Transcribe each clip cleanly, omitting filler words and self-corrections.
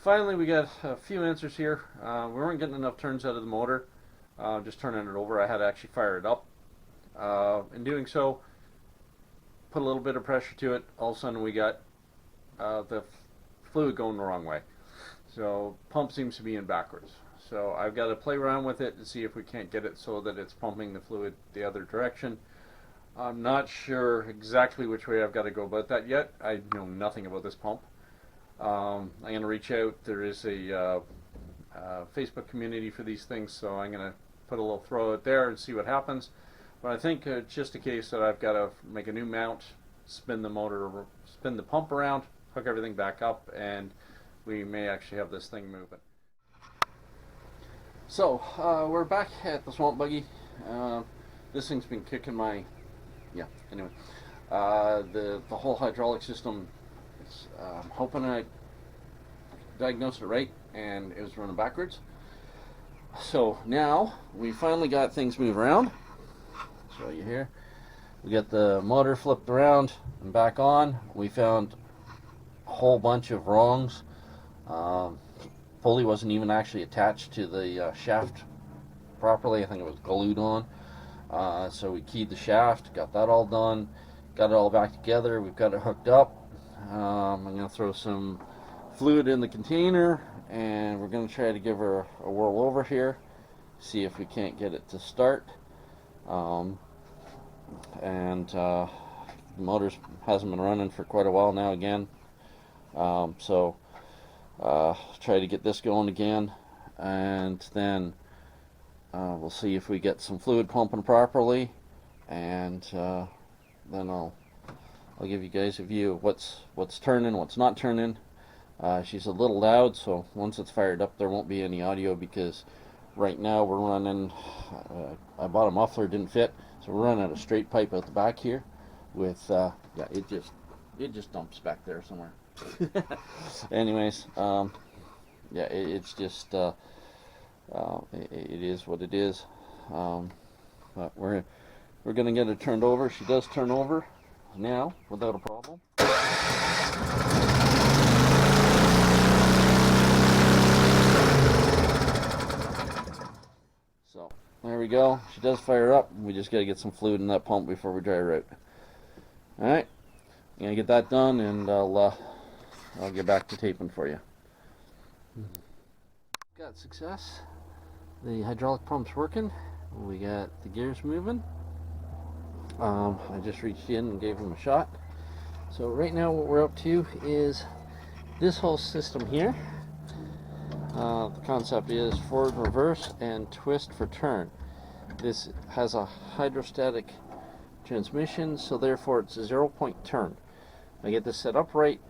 Finally, we got a few answers here. We weren't getting enough turns out of the motor. Just turning it over, I had to actually fire it up. In doing so, put a little bit of pressure to it. All of a sudden, we got the fluid going the wrong way. So pump seems to be in backwards. So I've got to play around with it to see if we can't get it so that it's pumping the fluid the other direction. I'm not sure exactly which way I've got to go about that yet. I know nothing about this pump. I'm going to reach out. There is a Facebook community for these things, so I'm going to put a little throw out there and see what happens. But I think it's just a case that I've got to make a new mount, spin the pump around, hook everything back up, and we may actually have this thing moving. So we're back at the swamp buggy. This thing's been kicking my anyway, the whole hydraulic system. I'm hoping I diagnosed it right, and it was running backwards. So now we finally got things moved around. Show you here. We got the motor flipped around and back on. We found a whole bunch of wrongs. Pulley wasn't even actually attached to the shaft properly. I think it was glued on. So we keyed the shaft, got that all done, got it all back together. We've got it hooked up. I'm going to throw some fluid in the container, and we're going to try to give her a whirl over here, see if we can't get it to start. The motor hasn't been running for quite a while now again. So try to get this going again, and then we'll see if we get some fluid pumping properly, and then I'll give you guys a view of what's turning, what's not turning. She's a little loud, so once it's fired up there won't be any audio, because right now we're running, I bought a muffler, didn't fit, so we're running a straight pipe out the back here with, it just dumps back there somewhere. Anyways, it's just, it is what it is. But we're going to get it turned over. She does turn over now without a problem. So there we go. She does fire up. We just got to get some fluid in that pump before we dry her out. Alright, I'm going to get that done, and I'll get back to taping for you. Got success. The hydraulic pump's working. We got the gears moving. I just reached in and gave them a shot. So right now what we're up to is this whole system here. The concept is forward, reverse, and twist for turn. This has a hydrostatic transmission, so therefore it's a 0-point turn. I get this set up right.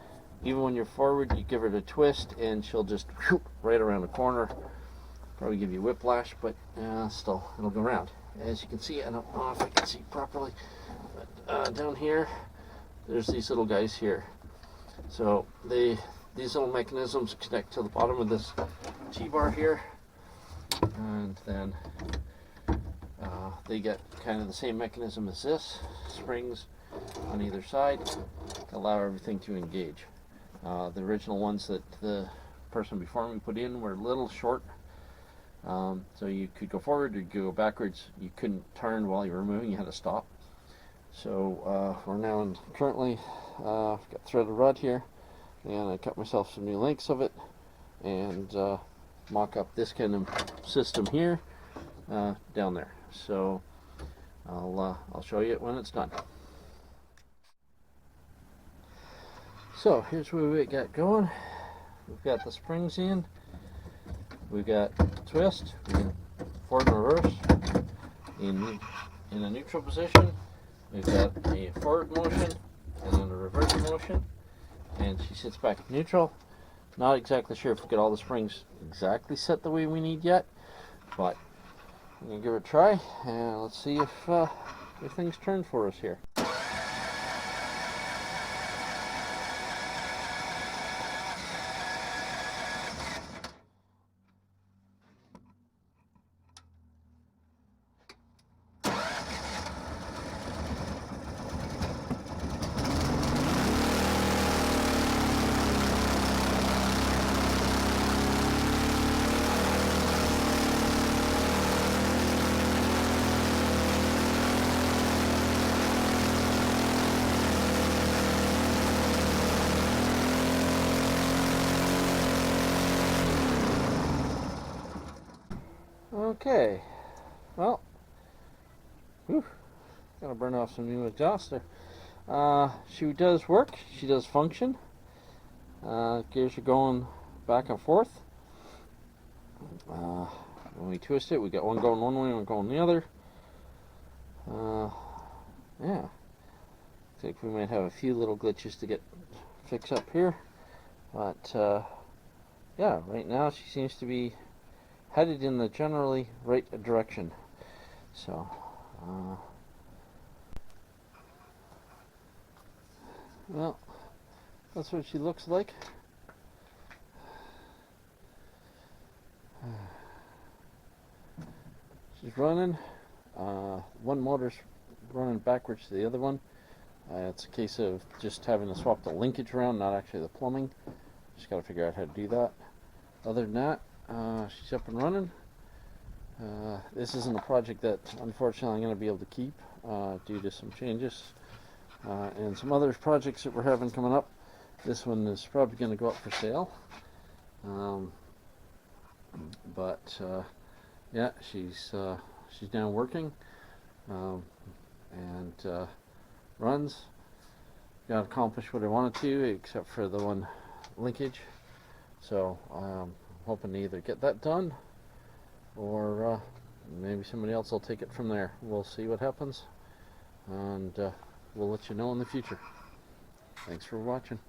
Even when you're forward, you give her a twist and she'll just whoop right around the corner. Probably give you whiplash, but still, it'll go around. As you can see, I don't know if I can see properly, but down here, there's these little guys here. So these little mechanisms connect to the bottom of this T-bar here, and then they get kind of the same mechanism as this, springs on either side to allow everything to engage. The original ones that the person before me put in were a little short, so you could go forward or you could go backwards. You couldn't turn while you were moving, you had to stop. So we're now currently I've got threaded rod here, and I cut myself some new lengths of it, and mock up this kind of system here down there. So I'll show you it when it's done. So here's where we got going. We've got the springs in. We've got the twist, forward and reverse. In a neutral position, we've got a forward motion and then a reverse motion. And she sits back in neutral. Not exactly sure if we get all the springs exactly set the way we need yet, but I'm gonna give it a try, and let's see if things turn for us here. Okay, well, whew, gotta burn off some new exhaust there. She does work, she does function. Gears are going back and forth. When we twist it, we got one going one way and one going the other. Yeah, I think we might have a few little glitches to get fixed up here, but yeah, right now she seems to be headed in the generally right direction. So, well, that's what she looks like. She's running. One motor's running backwards to the other one. It's a case of just having to swap the linkage around, not actually the plumbing. Just got to figure out how to do that. Other than that, she's up and running. This isn't a project that, unfortunately, I'm going to be able to keep due to some changes and some other projects that we're having coming up. This one is probably going to go up for sale. But yeah, she's now working and runs. Got accomplished what I wanted to, except for the one linkage. So I'm hoping to either get that done, or maybe somebody else will take it from there. We'll see what happens, and we'll let you know in the future. Thanks for watching.